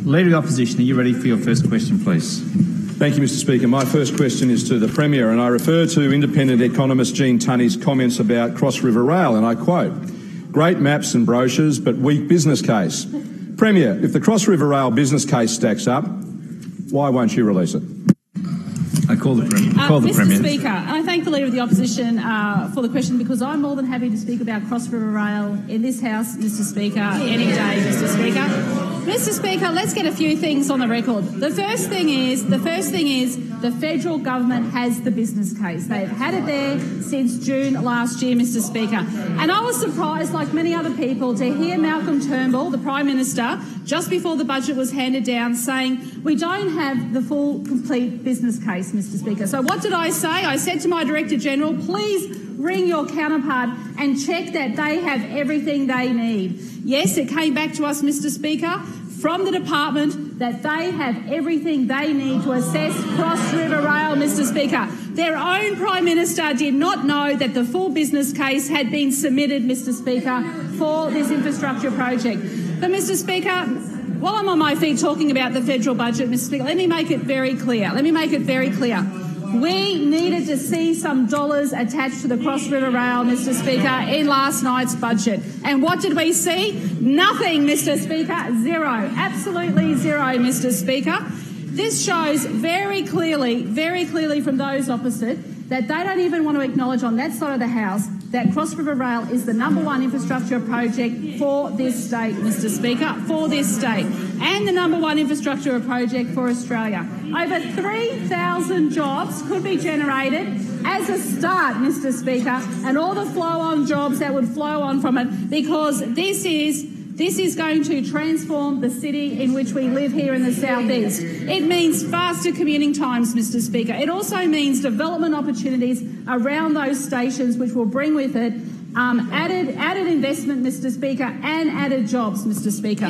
Leader of the Opposition, are you ready for your first question, please? Thank you, Mr Speaker. My first question is to the Premier, and I refer to independent economist Gene Tunny's comments about Cross River Rail, and I quote, "Great maps and brochures, but weak business case." Premier, if the Cross River Rail business case stacks up, why won't you release it? I call the Premier. Mr Speaker, I thank the Leader of the Opposition for the question, because I'm more than happy to speak about Cross River Rail in this House, Mr Speaker, any day, Mr Speaker. Mr Speaker, let's get a few things on the record. The first thing is the federal government has the business case. They've had it there since June last year, Mr Speaker. And I was surprised, like many other people, to hear Malcolm Turnbull, the Prime Minister, just before the budget was handed down, saying we don't have the full, complete business case, Mr Speaker. So what did I say? I said to my Director General, please ring your counterpart and check that they have everything they need. Yes, it came back to us, Mr Speaker, from the department that they have everything they need to assess Cross River Rail, Mr Speaker. Their own Prime Minister did not know that the full business case had been submitted, Mr Speaker, for this infrastructure project. But, Mr Speaker, while I'm on my feet talking about the federal budget, Mr Speaker, let me make it very clear. We needed to see some dollars attached to the Cross River Rail, Mr Speaker, in last night's budget. And what did we see? Nothing, Mr Speaker. Zero. Absolutely zero, Mr Speaker. This shows very clearly from those opposite that they don't even want to acknowledge on that side of the House that Cross River Rail is the #1 infrastructure project for this state, Mr Speaker, for this state, and the #1 infrastructure project for Australia. Over 3,000 jobs could be generated as a start, Mr Speaker, and all the flow-on jobs that would flow on from it, because this is going to transform the city in which we live here in the southeast. It means faster commuting times, Mr Speaker. It also means development opportunities around those stations, which will bring with it added investment, Mr Speaker, and added jobs, Mr Speaker.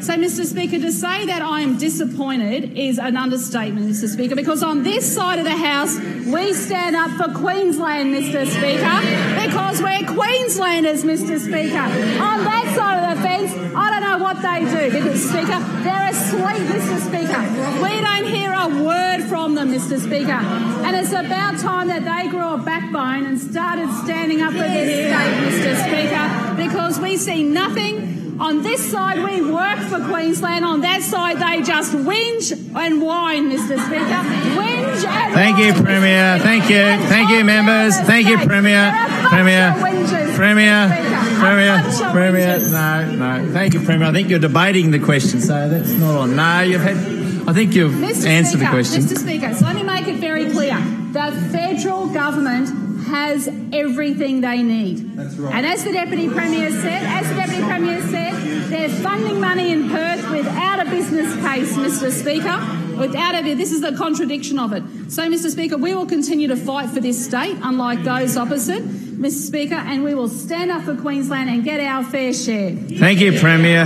So, Mr Speaker, to say that I am disappointed is an understatement, Mr Speaker, because on this side of the House we stand up for Queensland, Mr Speaker, because we're Queenslanders, Mr Speaker. On that side of the fence, I don't know what they do, Mr Speaker. They're asleep, Mr Speaker. We don't hear a word from them, Mr Speaker. And it's about time that they grew a backbone and started standing up for this state, Mr Speaker, because we see nothing. On this side, we work for Queensland. On that side, they just whinge and whine, Mr Speaker. Whinge and Thank you, Premier. Thank you, members. Thank you, Premier. Premier. No. Thank you, Premier. I think you're debating the question, so that's not on. No, I think you've answered the question. Mr Speaker, so let me make it very clear. The federal government has everything they need. That's right. And as the Deputy Premier said, they're funding money in Perth without a business case, Mr Speaker. This is the contradiction of it. So, Mr Speaker, we will continue to fight for this state, unlike those opposite, Mr Speaker, and we will stand up for Queensland and get our fair share. Thank you, Premier.